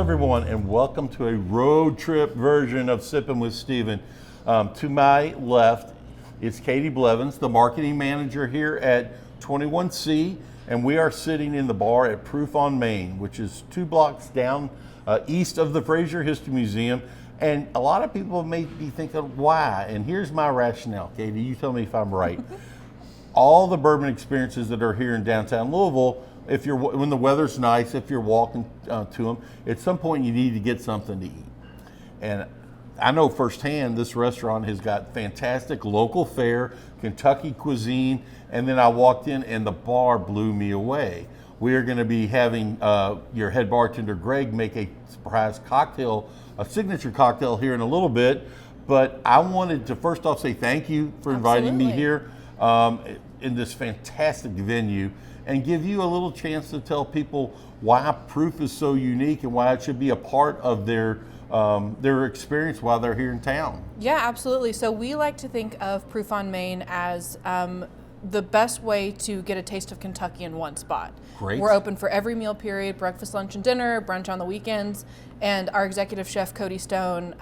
everyone, and welcome to a road trip version of Sippin' with Steven. To my left is Katie Blevins, the marketing manager here at 21C, and we are sitting in the bar at Proof on Main, which is 2 blocks down east of the Fraser History Museum. And a lot of people may be thinking, why? And here's my rationale, Katie. You tell me if I'm right. All the bourbon experiences that are here in downtown Louisville, when the weather's nice, if you're walking to them, at some point you need to get something to eat. And I know firsthand this restaurant has got fantastic local fare, Kentucky cuisine, and then I walked in and the bar blew me away. We are going to be having your head bartender Greg make a surprise cocktail, a signature cocktail here in a little bit, but I wanted to first off say thank you for inviting me here in this fantastic venue, and give you a little chance to tell people why Proof is so unique and why it should be a part of their experience while they're here in town. Yeah, absolutely. So we like to think of Proof on Main as the best way to get a taste of Kentucky in one spot. Great. We're open for every meal period, breakfast, lunch, and dinner, brunch on the weekends, and our executive chef, Cody Stone,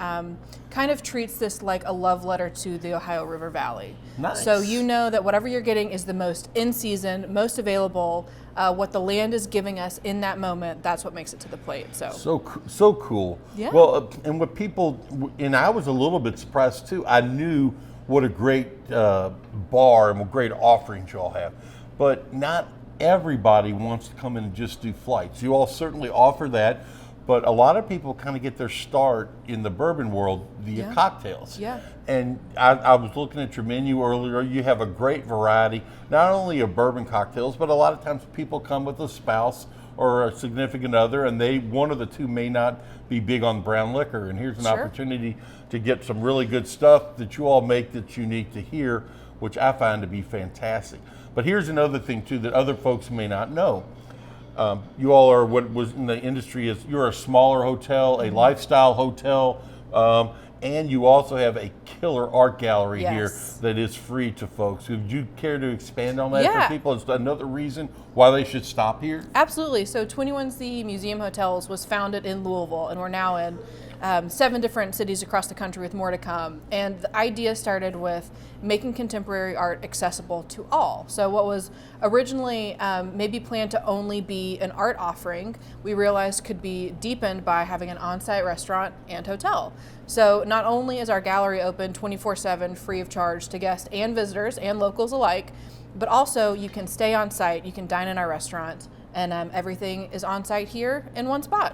kind of treats this like a love letter to the Ohio River Valley. Nice. So you know that whatever you're getting is the most in season, most available, what the land is giving us in that moment, that's what makes it to the plate. So cool. Yeah. Well, and what people, and I was a little bit surprised too, I knew what a great bar and what great offerings you all have, but not everybody wants to come in and just do flights. You all certainly offer that, but a lot of people kind of get their start in the bourbon world via cocktails. Yeah. And I was looking at your menu earlier. You have a great variety, not only of bourbon cocktails, but a lot of times people come with a spouse or a significant other, and one of the two may not be big on brown liquor. And here's an opportunity to get some really good stuff that you all make that's unique to here, which I find to be fantastic. But here's another thing too that other folks may not know. You all are what was in the industry is you're a smaller hotel, a lifestyle hotel, and you also have a killer art gallery here that is free to folks. Would you care to expand on that for people? It's another reason why they should stop here? Absolutely. So 21C Museum Hotels was founded in Louisville, and we're now in 7 different cities across the country with more to come. And the idea started with making contemporary art accessible to all. So what was originally maybe planned to only be an art offering, we realized could be deepened by having an on-site restaurant and hotel. So not only is our gallery open 24/7 free of charge to guests and visitors and locals alike, but also you can stay on site, you can dine in our restaurant, and everything is on site here in one spot.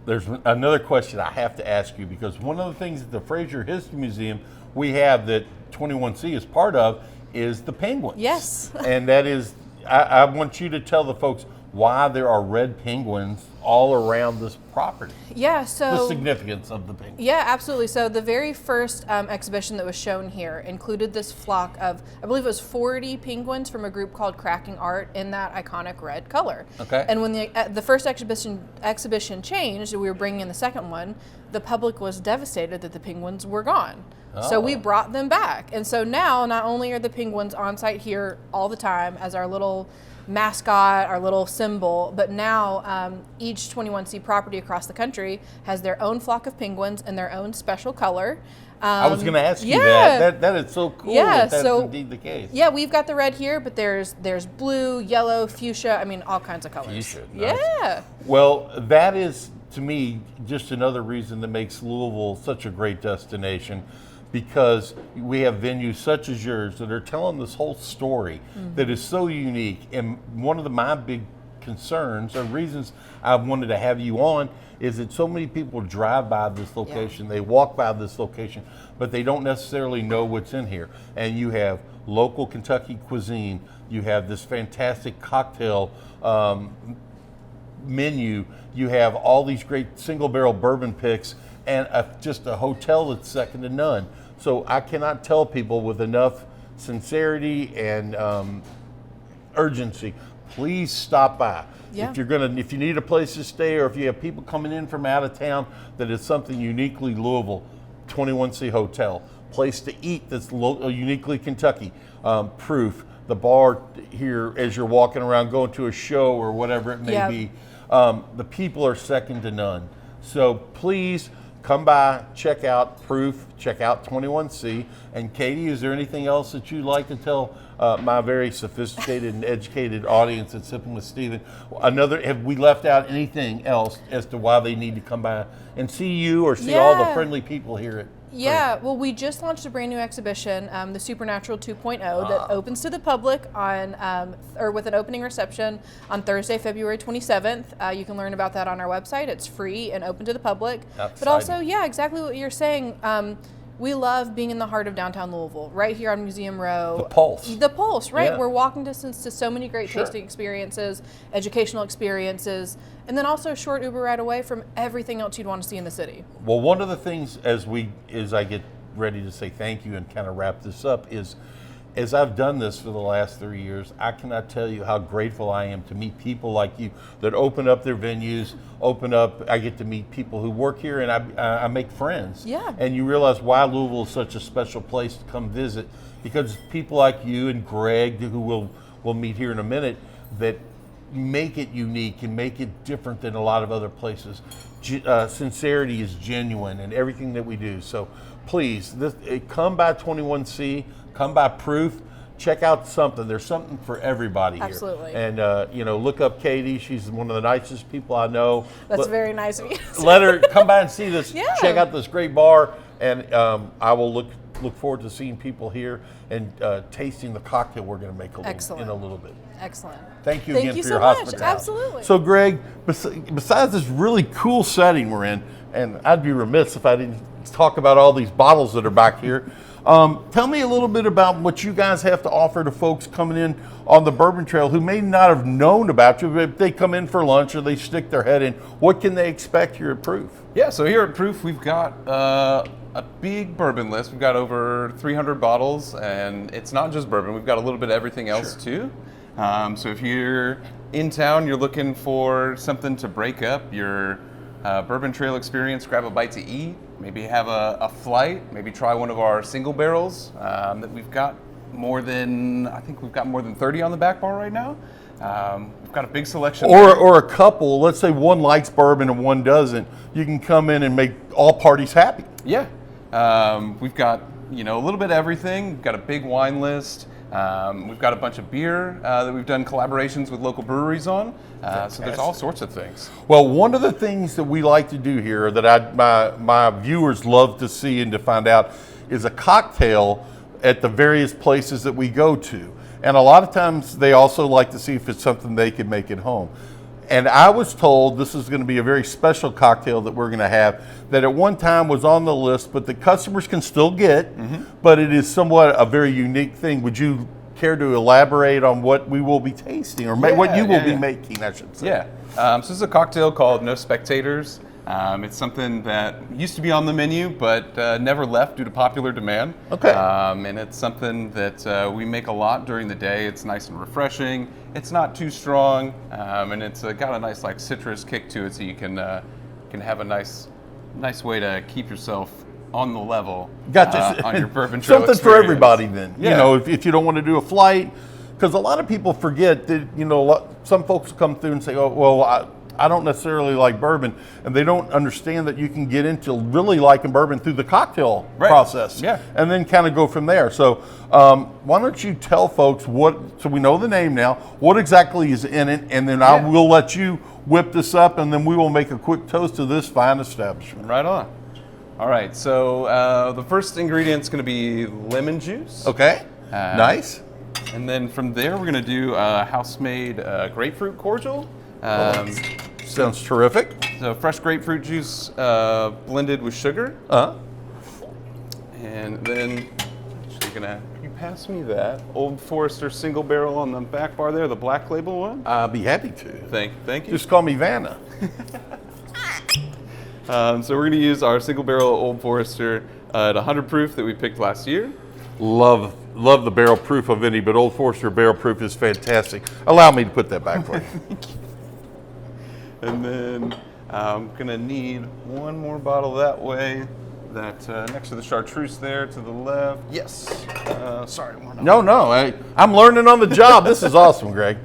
There's another question I have to ask you, because one of the things at the Fraser History Museum we have that 21C is part of is the penguins. Yes. And that is, I want you to tell the folks why there are red penguins all around this property. Yeah, so the significance of the penguins. Yeah, absolutely. So the very first exhibition that was shown here included this flock of, I believe it was 40 penguins from a group called Cracking Art in that iconic red color. Okay. And when the first exhibition changed, we were bringing in the second one, the public was devastated that the penguins were gone. So we brought them back. And so now not only are the penguins on site here all the time as our little mascot, our little symbol, but now each 21C property across the country has their own flock of penguins and their own special color. I was going to ask you that. That is so cool that that's indeed the case. Yeah, we've got the red here, but there's blue, yellow, fuchsia, I mean, all kinds of colors. Fuchsia, nice. Yeah. Well, that is, to me, just another reason that makes Louisville such a great destination, because we have venues such as yours that are telling this whole story that is so unique. And one of my big concerns or reasons I wanted to have you on is that so many people drive by this location, they walk by this location, but they don't necessarily know what's in here. And you have local Kentucky cuisine, you have this fantastic cocktail menu, you have all these great single barrel bourbon picks, and just a hotel that's second to none. So I cannot tell people with enough sincerity and urgency, please stop by. Yeah. If you need a place to stay, or if you have people coming in from out of town that is something uniquely Louisville, 21C Hotel, place to eat that's uniquely Kentucky, Proof, the bar here as you're walking around going to a show or whatever it may be. The people are second to none. So please come by, check out Proof, check out 21C. And Katie, is there anything else that you'd like to tell my very sophisticated and educated audience at Sippin with Stephen? Have we left out anything else as to why they need to come by and see you or see all the friendly people here at Yeah, well, we just launched a brand new exhibition, the Supernatural 2.0, that opens to the public on, or with an opening reception on Thursday, February 27th. You can learn about that on our website. It's free and open to the public. But also, yeah, exactly what you're saying. We love being in the heart of downtown Louisville, right here on Museum Row. The Pulse. The Pulse, right? Yeah. We're walking distance to so many great tasting experiences, educational experiences, and then also a short Uber ride away from everything else you'd want to see in the city. Well, one of the things as I get ready to say thank you and kind of wrap this up is, as I've done this for the last 3 years, I cannot tell you how grateful I am to meet people like you that open up their venues, I get to meet people who work here, and I make friends. Yeah. And you realize why Louisville is such a special place to come visit, because people like you and Greg, who we'll meet here in a minute, that make it unique and make it different than a lot of other places. Sincerity is genuine in everything that we do. So please, come by 21C, come by Proof, check out something. There's something for everybody here. Absolutely. And look up Katie. She's one of the nicest people I know. That's very nice of you. Let her come by and see this. Yeah. Check out this great bar, and I will look forward to seeing people here and tasting the cocktail we're going to make in a little bit. Excellent. Thank you again for so your much. hospitality. Absolutely. So, Greg, besides this really cool setting we're in, and I'd be remiss if I didn't talk about all these bottles that are back here. Tell me a little bit about what you guys have to offer to folks coming in on the Bourbon Trail who may not have known about you, but if they come in for lunch or they stick their head in, what can they expect here at Proof? Yeah, so here at Proof, we've got a big bourbon list. We've got over 300 bottles, and it's not just bourbon. We've got a little bit of everything else too. So if you're in town, you're looking for something to break up your Bourbon Trail experience, grab a bite to eat, maybe have a flight, maybe try one of our single barrels that we've got more than 30 on the back bar right now. We've got a big selection. Or a couple, let's say one likes bourbon and one doesn't, you can come in and make all parties happy. Yeah. We've got, a little bit of everything. We've got a big wine list. We've got a bunch of beer that we've done collaborations with local breweries on. So there's all sorts of things. Well, one of the things that we like to do here that my viewers love to see and to find out is a cocktail at the various places that we go to. And a lot of times they also like to see if it's something they can make at home. And I was told this is going to be a very special cocktail that we're going to have that at one time was on the list, but the customers can still get, but it is somewhat a very unique thing. Would you care to elaborate on what we will be tasting or what you will be making, I should say? Yeah. So this is a cocktail called No Spectators. It's something that used to be on the menu, but never left due to popular demand. Okay. And it's something that we make a lot during the day. It's nice and refreshing. It's not too strong, and it's got a nice citrus kick to it, so you can have a nice way to keep yourself on the level on your bourbon trail Something experience. for everybody then. Yeah. If you don't want to do a flight, because a lot of people forget that, some folks come through and say, oh, well, I don't necessarily like bourbon, and they don't understand that you can get into really liking bourbon through the cocktail process, and then kind of go from there. So why don't you tell folks so we know the name now, what exactly is in it, and then I will let you whip this up, and then we will make a quick toast to this fine establishment. Right on. All right, so the first ingredient is going to be lemon juice. Okay, nice. And then from there, we're going to do house-made grapefruit cordial. Sounds terrific. So fresh grapefruit juice blended with sugar. And then can you pass me that Old Forester single barrel on the back bar there, the black label one? I'll be happy to. Thank you. Just call me Vanna. So we're going to use our single barrel Old Forester at 100 proof that we picked last year. Love the barrel proof of any, but Old Forester barrel proof is fantastic. Allow me to put that back for you. And then I'm gonna need one more bottle that way. That next to the chartreuse there to the left. Yes. Sorry. No. I'm learning on the job. This is awesome, Greg.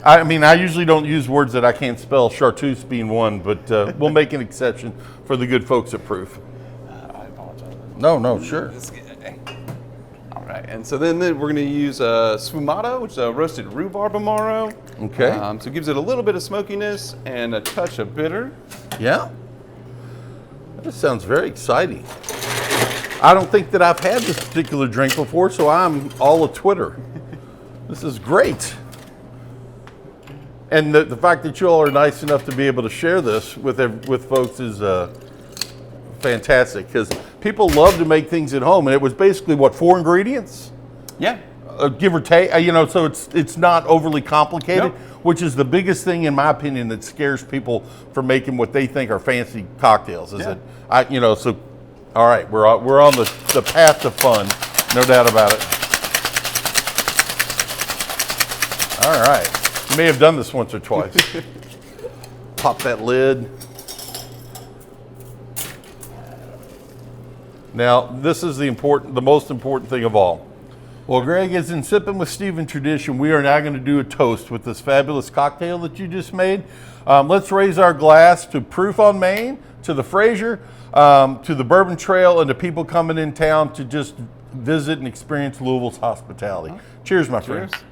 I mean, I usually don't use words that I can't spell, chartreuse being one, but we'll make an exception for the good folks at Proof. I apologize. No, sure. All right, and so then we're going to use sfumato, which is a roasted rhubarb amaro. Okay. So it gives it a little bit of smokiness and a touch of bitter. Yeah. This sounds very exciting. I don't think that I've had this particular drink before, so I'm all a Twitter. This is great. And the fact that you all are nice enough to be able to share this with folks is fantastic, because people love to make things at home, and it was basically what, 4 ingredients, Yeah. give or take. So it's not overly complicated, Nope. which is the biggest thing in my opinion that scares people from making what they think are fancy cocktails. Is Yeah. that so? All right, we're on the path to fun, no doubt about it. All right, you may have done this once or twice. Pop that lid. Now, this is the most important thing of all. Well, Greg, as in Sippin' with Stephen tradition, we are now going to do a toast with this fabulous cocktail that you just made. Let's raise our glass to Proof on Main, to the Fraser, to the Bourbon Trail, and to people coming in town to just visit and experience Louisville's hospitality. Cheers, my friend. Cheers.